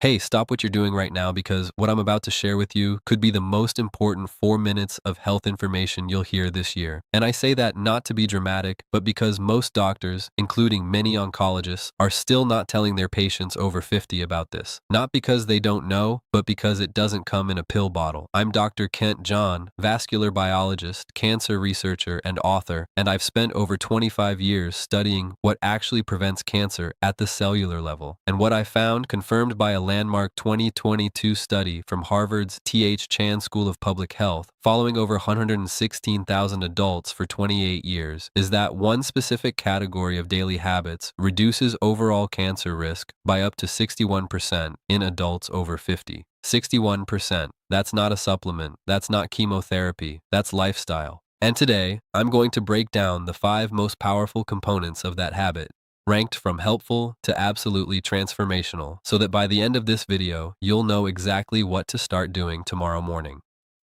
Hey, stop what you're doing right now because what I'm about to share with you could be the most important 4 minutes of health information you'll hear this year. And I say that not to be dramatic, but because most doctors, including many oncologists, are still not telling their patients over 50 about this. Not because they don't know, but because it doesn't come in a pill bottle. I'm Dr. Kent John, vascular biologist, cancer researcher, and author, and I've spent over 25 years studying what actually prevents cancer at the cellular level. And what I found, confirmed by a landmark 2022 study from Harvard's T.H. Chan School of Public Health, following over 116,000 adults for 28 years, is that one specific category of daily habits reduces overall cancer risk by up to 61% in adults over 50. 61%. That's not a supplement. That's not chemotherapy. That's lifestyle. And today, I'm going to break down the 5 most powerful components of that habit, ranked from helpful to absolutely transformational, so that by the end of this video, you'll know exactly what to start doing tomorrow morning.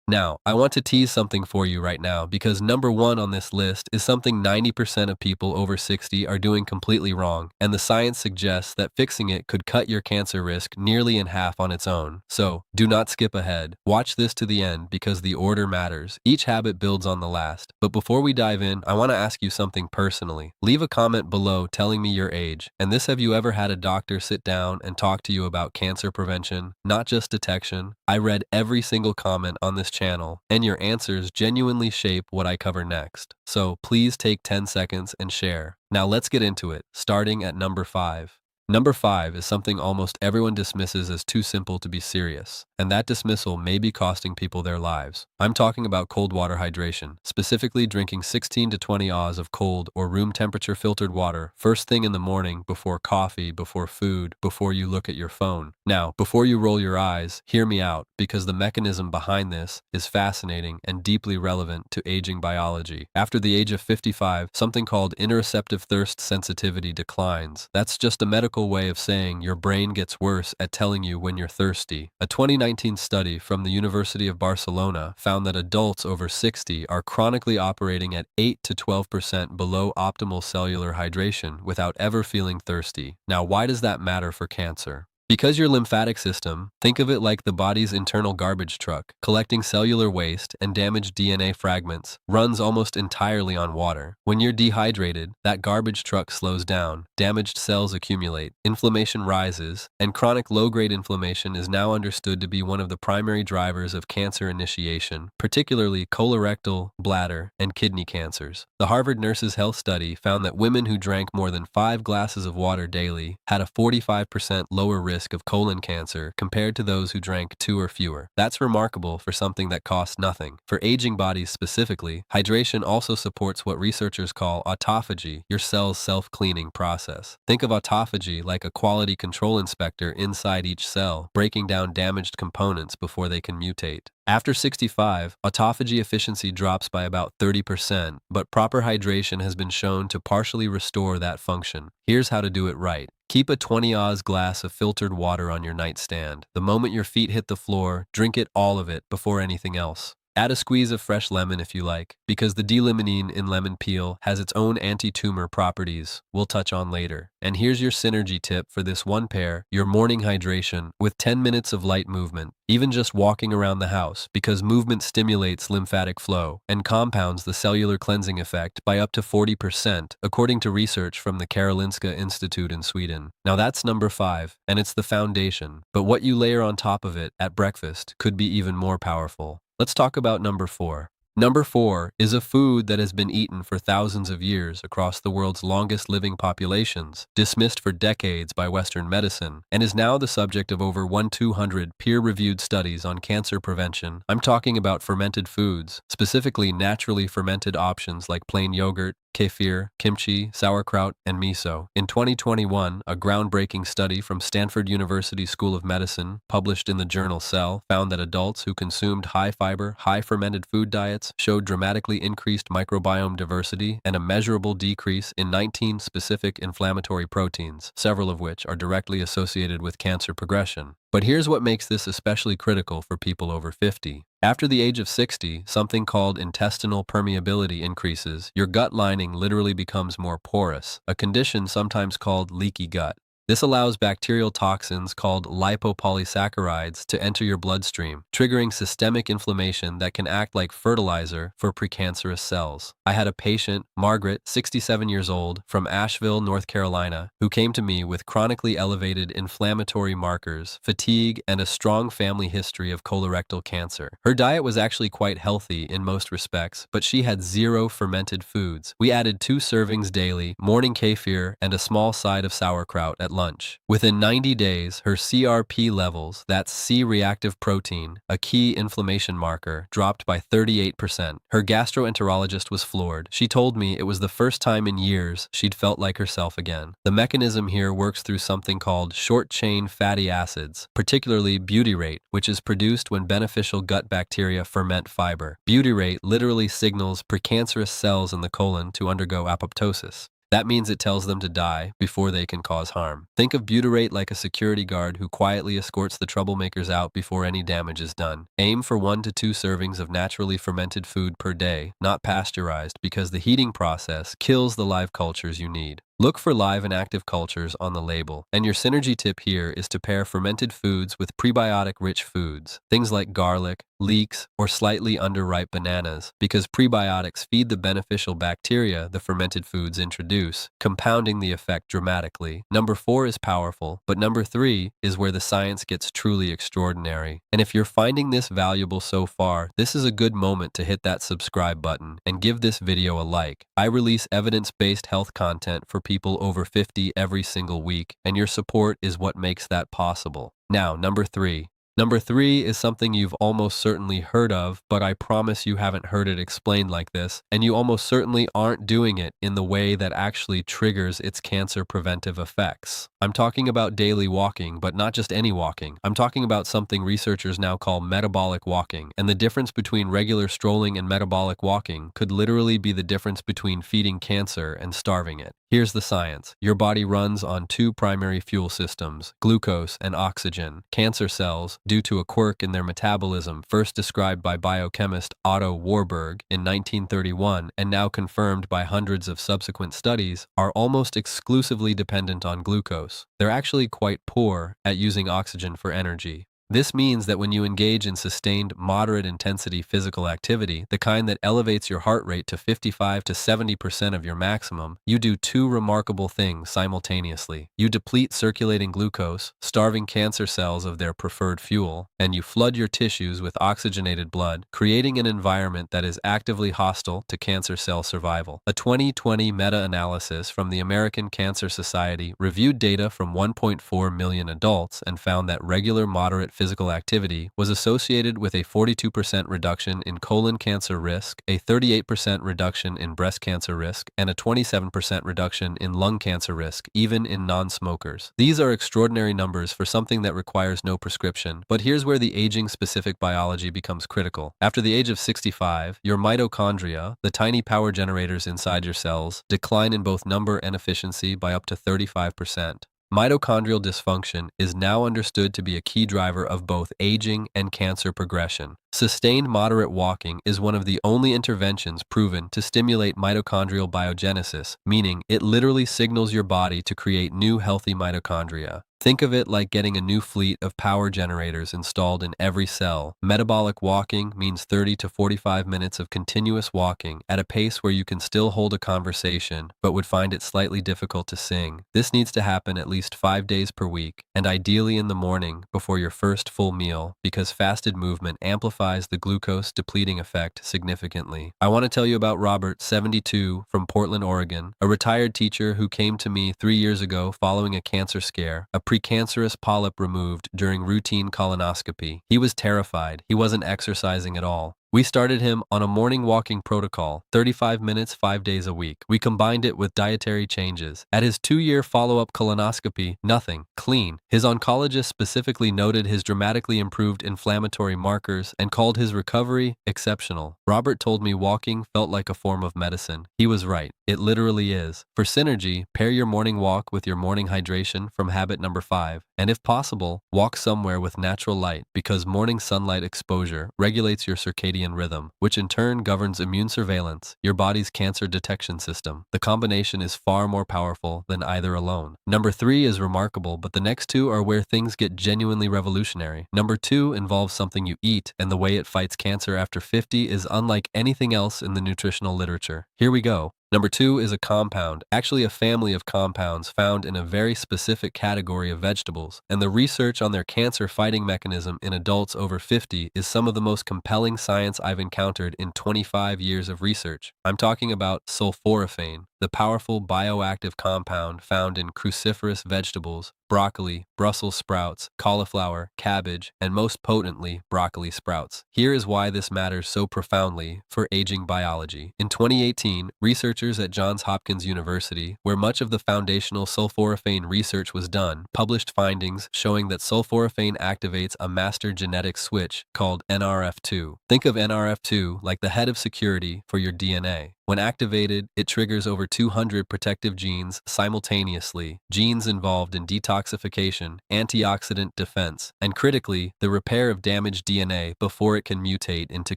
Now, I want to tease something for you right now because number 1 on this list is something 90% of people over 60 are doing completely wrong, and the science suggests that fixing it could cut your cancer risk nearly in half on its own. So, do not skip ahead. Watch this to the end because the order matters. Each habit builds on the last. But before we dive in, I want to ask you something personally. Leave a comment below telling me your age. And this, have you ever had a doctor sit down and talk to you about cancer prevention, not just detection? I read every single comment on this channel, and your answers genuinely shape what I cover next. So please take 10 seconds and share. Now let's get into it, starting at number 5. Number 5 is something almost everyone dismisses as too simple to be serious, and that dismissal may be costing people their lives. I'm talking about cold water hydration, specifically drinking 16 to 20 oz of cold or room temperature filtered water first thing in the morning, before coffee, before food, before you look at your phone. Now, before you roll your eyes, hear me out, because the mechanism behind this is fascinating and deeply relevant to aging biology. After the age of 55, something called interoceptive thirst sensitivity declines. That's just a medical way of saying your brain gets worse at telling you when you're thirsty. A 2019 study from the University of Barcelona found that adults over 60 are chronically operating at 8 to 12% below optimal cellular hydration without ever feeling thirsty. Now, why does that matter for cancer? Because your lymphatic system, think of it like the body's internal garbage truck, collecting cellular waste and damaged DNA fragments, runs almost entirely on water. When you're dehydrated, that garbage truck slows down, damaged cells accumulate, inflammation rises, and chronic low-grade inflammation is now understood to be one of the primary drivers of cancer initiation, particularly colorectal, bladder, and kidney cancers. The Harvard Nurses' Health Study found that women who drank more than 5 glasses of water daily had a 45% lower risk of colon cancer compared to those who drank 2 or fewer. That's remarkable for something that costs nothing. For aging bodies specifically, hydration also supports what researchers call autophagy, your cell's self-cleaning process. Think of autophagy like a quality control inspector inside each cell, breaking down damaged components before they can mutate. After 65, autophagy efficiency drops by about 30%, but proper hydration has been shown to partially restore that function. Here's how to do it right. Keep a 20 oz glass of filtered water on your nightstand. The moment your feet hit the floor, drink it, all of it, before anything else. Add a squeeze of fresh lemon if you like, because the D-limonene in lemon peel has its own anti-tumor properties we'll touch on later. And here's your synergy tip for this one pair, your morning hydration with 10 minutes of light movement, even just walking around the house, because movement stimulates lymphatic flow and compounds the cellular cleansing effect by up to 40%, according to research from the Karolinska Institute in Sweden. Now that's number 5, and it's the foundation, but what you layer on top of it at breakfast could be even more powerful. Let's talk about number 4. Number 4 is a food that has been eaten for thousands of years across the world's longest living populations, dismissed for decades by Western medicine, and is now the subject of over 200 peer-reviewed studies on cancer prevention. I'm talking about fermented foods, specifically naturally fermented options like plain yogurt, kefir, kimchi, sauerkraut, and miso. In 2021, a groundbreaking study from Stanford University School of Medicine, published in the journal Cell, found that adults who consumed high-fiber, high-fermented food diets showed dramatically increased microbiome diversity and a measurable decrease in 19 specific inflammatory proteins, several of which are directly associated with cancer progression. But here's what makes this especially critical for people over 50. After the age of 60, something called intestinal permeability increases. Your gut lining literally becomes more porous, a condition sometimes called leaky gut. This allows bacterial toxins called lipopolysaccharides to enter your bloodstream, triggering systemic inflammation that can act like fertilizer for precancerous cells. I had a patient, Margaret, 67 years old, from Asheville, North Carolina, who came to me with chronically elevated inflammatory markers, fatigue, and a strong family history of colorectal cancer. Her diet was actually quite healthy in most respects, but she had zero fermented foods. We added 2 servings daily, morning kefir, and a small side of sauerkraut at lunch. Within 90 days, her CRP levels, that's C-reactive protein, a key inflammation marker, dropped by 38%. Her gastroenterologist was floored. She told me it was the first time in years she'd felt like herself again. The mechanism here works through something called short-chain fatty acids, particularly butyrate, which is produced when beneficial gut bacteria ferment fiber. Butyrate literally signals precancerous cells in the colon to undergo apoptosis. That means it tells them to die before they can cause harm. Think of butyrate like a security guard who quietly escorts the troublemakers out before any damage is done. Aim for 1 to 2 servings of naturally fermented food per day, not pasteurized, because the heating process kills the live cultures you need. Look for live and active cultures on the label. And your synergy tip here is to pair fermented foods with prebiotic-rich foods, things like garlic, leeks, or slightly underripe bananas, because prebiotics feed the beneficial bacteria the fermented foods introduce, compounding the effect dramatically. Number 4 is powerful, but number 3 is where the science gets truly extraordinary. And if you're finding this valuable so far, this is a good moment to hit that subscribe button and give this video a like. I release evidence-based health content for people over 50 every single week, and your support is what makes that possible. Now, number 3. Number 3 is something you've almost certainly heard of, but I promise you haven't heard it explained like this, and you almost certainly aren't doing it in the way that actually triggers its cancer preventive effects. I'm talking about daily walking, but not just any walking. I'm talking about something researchers now call metabolic walking, and the difference between regular strolling and metabolic walking could literally be the difference between feeding cancer and starving it. Here's the science. Your body runs on 2 primary fuel systems, glucose and oxygen. Cancer cells, due to a quirk in their metabolism first described by biochemist Otto Warburg in 1931 and now confirmed by hundreds of subsequent studies, are almost exclusively dependent on glucose. They're actually quite poor at using oxygen for energy. This means that when you engage in sustained, moderate-intensity physical activity, the kind that elevates your heart rate to 55 to 70% of your maximum, you do 2 remarkable things simultaneously. You deplete circulating glucose, starving cancer cells of their preferred fuel, and you flood your tissues with oxygenated blood, creating an environment that is actively hostile to cancer cell survival. A 2020 meta-analysis from the American Cancer Society reviewed data from 1.4 million adults and found that regular moderate physical activity was associated with a 42% reduction in colon cancer risk, a 38% reduction in breast cancer risk, and a 27% reduction in lung cancer risk, even in non-smokers. These are extraordinary numbers for something that requires no prescription, but here's where the aging-specific biology becomes critical. After the age of 65, your mitochondria, the tiny power generators inside your cells, decline in both number and efficiency by up to 35%. Mitochondrial dysfunction is now understood to be a key driver of both aging and cancer progression. Sustained moderate walking is one of the only interventions proven to stimulate mitochondrial biogenesis, meaning it literally signals your body to create new healthy mitochondria. Think of it like getting a new fleet of power generators installed in every cell. Metabolic walking means 30 to 45 minutes of continuous walking at a pace where you can still hold a conversation, but would find it slightly difficult to sing. This needs to happen at least 5 days per week, and ideally in the morning before your first full meal, because fasted movement amplifies the glucose depleting effect significantly. I want to tell you about Robert, 72, from Portland, Oregon, a retired teacher who came to me 3 years ago following a cancer scare, a precancerous polyp removed during routine colonoscopy. He was terrified. He wasn't exercising at all. We started him on a morning walking protocol, 35 minutes, 5 days a week. We combined it with dietary changes. At his 2-year follow-up colonoscopy, nothing, clean. His oncologist specifically noted his dramatically improved inflammatory markers and called his recovery exceptional. Robert told me walking felt like a form of medicine. He was right. It literally is. For synergy, pair your morning walk with your morning hydration from habit number 5. And if possible, walk somewhere with natural light because morning sunlight exposure regulates your circadian circadian rhythm, which in turn governs immune surveillance, your body's cancer detection system. The combination is far more powerful than either alone. Number 3 is remarkable, but the next two are where things get genuinely revolutionary. Number 2 involves something you eat, and the way it fights cancer after 50 is unlike anything else in the nutritional literature. Here we go. Number 2 is a compound, actually a family of compounds found in a very specific category of vegetables, and the research on their cancer-fighting mechanism in adults over 50 is some of the most compelling science I've encountered in 25 years of research. I'm talking about sulforaphane, the powerful bioactive compound found in cruciferous vegetables, broccoli, Brussels sprouts, cauliflower, cabbage, and most potently, broccoli sprouts. Here is why this matters so profoundly for aging biology. In 2018, researchers at Johns Hopkins University, where much of the foundational sulforaphane research was done, published findings showing that sulforaphane activates a master genetic switch called NRF2. Think of NRF2 like the head of security for your DNA. When activated, it triggers over 200 protective genes simultaneously, genes involved in detoxification, antioxidant defense, and critically, the repair of damaged DNA before it can mutate into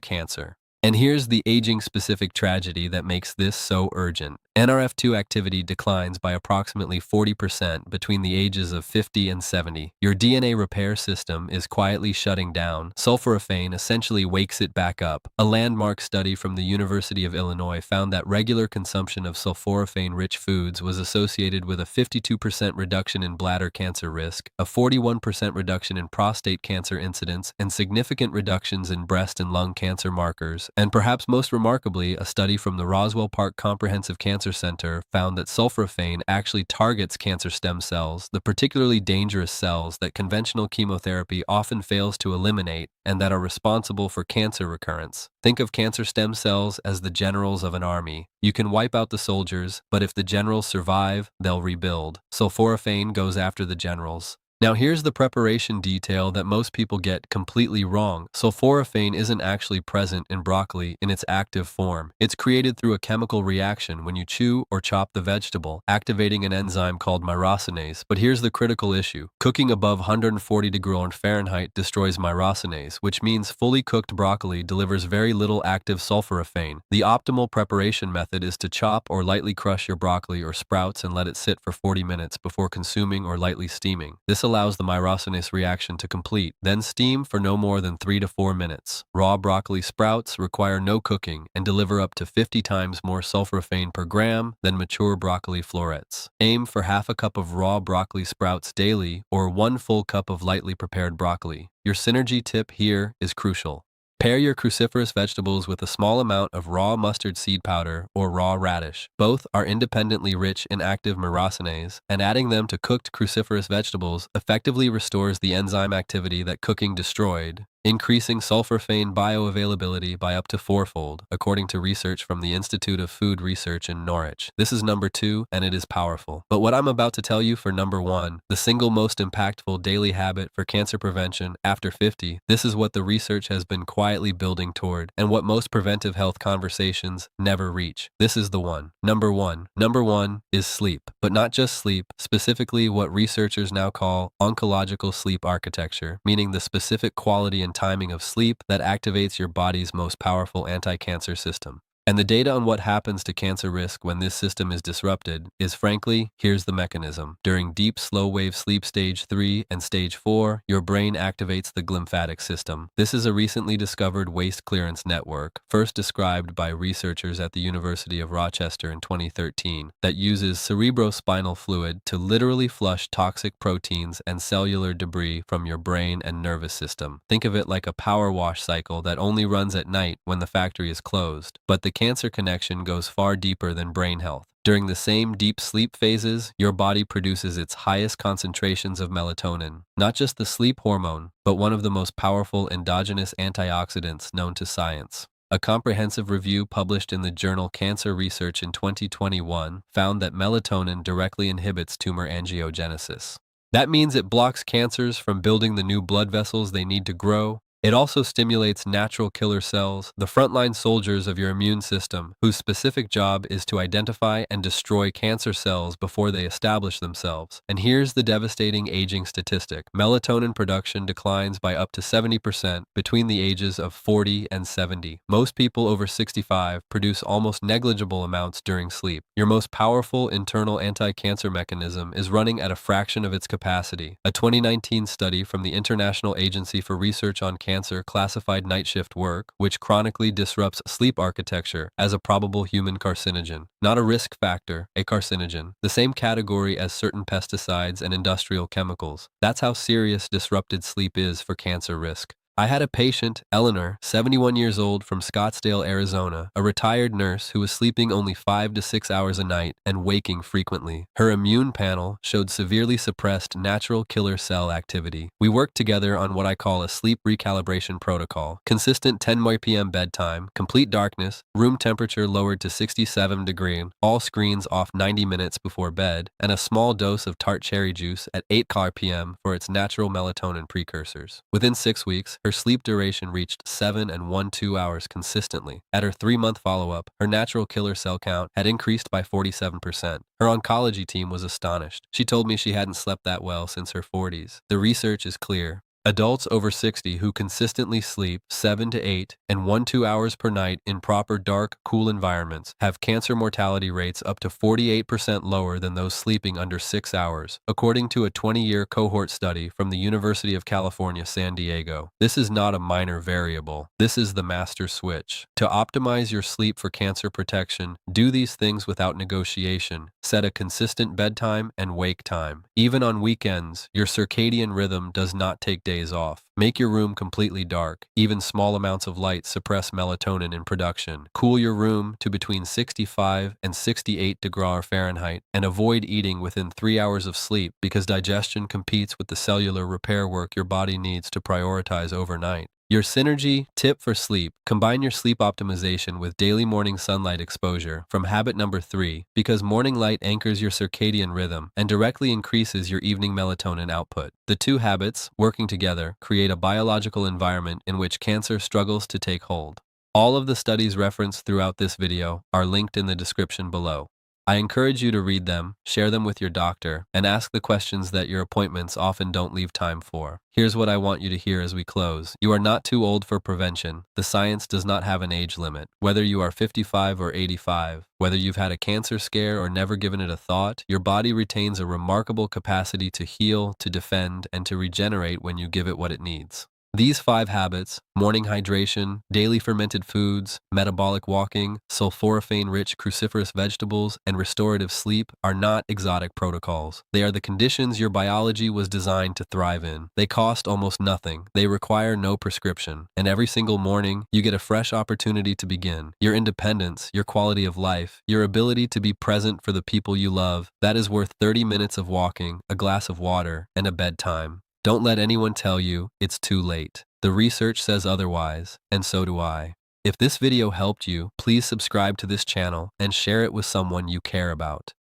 cancer. And here's the aging-specific tragedy that makes this so urgent. NRF2 activity declines by approximately 40% between the ages of 50 and 70. Your DNA repair system is quietly shutting down. Sulforaphane essentially wakes it back up. A landmark study from the University of Illinois found that regular consumption of sulforaphane-rich foods was associated with a 52% reduction in bladder cancer risk, a 41% reduction in prostate cancer incidence, and significant reductions in breast and lung cancer markers. And perhaps most remarkably, a study from the Roswell Park Comprehensive Cancer Center found that sulforaphane actually targets cancer stem cells, the particularly dangerous cells that conventional chemotherapy often fails to eliminate and that are responsible for cancer recurrence. Think of cancer stem cells as the generals of an army. You can wipe out the soldiers, but if the generals survive, they'll rebuild. Sulforaphane goes after the generals. Now here's the preparation detail that most people get completely wrong. Sulforaphane isn't actually present in broccoli in its active form. It's created through a chemical reaction when you chew or chop the vegetable, activating an enzyme called myrosinase. But here's the critical issue. Cooking above 140 degrees Fahrenheit destroys myrosinase, which means fully cooked broccoli delivers very little active sulforaphane. The optimal preparation method is to chop or lightly crush your broccoli or sprouts and let it sit for 40 minutes before consuming or lightly steaming. This allows the myrosinase reaction to complete, then steam for no more than 3 to 4 minutes. Raw broccoli sprouts require no cooking and deliver up to 50 times more sulforaphane per gram than mature broccoli florets. Aim for half a cup of raw broccoli sprouts daily or 1 full cup of lightly prepared broccoli. Your synergy tip here is crucial. Pair your cruciferous vegetables with a small amount of raw mustard seed powder or raw radish. Both are independently rich in active myrosinase, and adding them to cooked cruciferous vegetables effectively restores the enzyme activity that cooking destroyed, increasing sulforaphane bioavailability by up to 4-fold, according to research from the Institute of Food Research in Norwich. This is number 2, and it is powerful. But what I'm about to tell you for number 1, the single most impactful daily habit for cancer prevention after 50, this is what the research has been quietly building toward, and what most preventive health conversations never reach. This is the one. Number 1. Number 1 is sleep. But not just sleep, specifically what researchers now call oncological sleep architecture, meaning the specific quality and timing of sleep that activates your body's most powerful anti-cancer system. And the data on what happens to cancer risk when this system is disrupted is frankly, here's the mechanism. During deep slow-wave sleep stage 3 and stage 4, your brain activates the glymphatic system. This is a recently discovered waste clearance network, first described by researchers at the University of Rochester in 2013, that uses cerebrospinal fluid to literally flush toxic proteins and cellular debris from your brain and nervous system. Think of it like a power wash cycle that only runs at night when the factory is closed. But the cancer connection goes far deeper than brain health. During the same deep sleep phases, your body produces its highest concentrations of melatonin, not just the sleep hormone, but one of the most powerful endogenous antioxidants known to science. A comprehensive review published in the journal Cancer Research in 2021 found that melatonin directly inhibits tumor angiogenesis. That means it blocks cancers from building the new blood vessels they need to grow, It also stimulates natural killer cells, the frontline soldiers of your immune system, whose specific job is to identify and destroy cancer cells before they establish themselves. And here's the devastating aging statistic. Melatonin production declines by up to 70% between the ages of 40 and 70. Most people over 65 produce almost negligible amounts during sleep. Your most powerful internal anti-cancer mechanism is running at a fraction of its capacity. A 2019 study from the International Agency for Research on Cancer classified night shift work, which chronically disrupts sleep architecture, as a probable human carcinogen. Not a risk factor, a carcinogen. The same category as certain pesticides and industrial chemicals. That's how serious disrupted sleep is for cancer risk. I had a patient, Eleanor, 71 years old, from Scottsdale, Arizona, a retired nurse who was sleeping only 5 to 6 hours a night and waking frequently. Her immune panel showed severely suppressed natural killer cell activity. We worked together on what I call a sleep recalibration protocol. Consistent 10 p.m. bedtime, complete darkness, room temperature lowered to 67 degrees, all screens off 90 minutes before bed, and a small dose of tart cherry juice at 8 p.m. for its natural melatonin precursors. Within 6 weeks, her sleep duration reached 7 and 1/2 hours consistently. At her 3-month follow-up, her natural killer cell count had increased by 47%. Her oncology team was astonished. She told me she hadn't slept that well since her 40s. The research is clear. Adults over 60 who consistently sleep 7 to 8 and 1-2 hours per night in proper dark, cool environments have cancer mortality rates up to 48% lower than those sleeping under 6 hours, according to a 20-year cohort study from the University of California, San Diego. This is not a minor variable. This is the master switch. To optimize your sleep for cancer protection, do these things without negotiation. Set a consistent bedtime and wake time. Even on weekends, your circadian rhythm does not take days off. Make your room completely dark. Even small amounts of light suppress melatonin in production. Cool your room to between 65 and 68 degrees Fahrenheit and avoid eating within 3 hours of sleep because digestion competes with the cellular repair work your body needs to prioritize overnight. Your synergy tip for sleep: combine your sleep optimization with daily morning sunlight exposure from habit number 3, because morning light anchors your circadian rhythm and directly increases your evening melatonin output. The two habits, working together, create a biological environment in which cancer struggles to take hold. All of the studies referenced throughout this video are linked in the description below. I encourage you to read them, share them with your doctor, and ask the questions that your appointments often don't leave time for. Here's what I want you to hear as we close. You are not too old for prevention. The science does not have an age limit. Whether you are 55 or 85, whether you've had a cancer scare or never given it a thought, your body retains a remarkable capacity to heal, to defend, and to regenerate when you give it what it needs. These 5 habits, morning hydration, daily fermented foods, metabolic walking, sulforaphane-rich cruciferous vegetables, and restorative sleep, are not exotic protocols. They are the conditions your biology was designed to thrive in. They cost almost nothing. They require no prescription. And every single morning, you get a fresh opportunity to begin. Your independence, your quality of life, your ability to be present for the people you love, that is worth 30 minutes of walking, a glass of water, and a bedtime. Don't let anyone tell you it's too late. The research says otherwise, and so do I. If this video helped you, please subscribe to this channel and share it with someone you care about.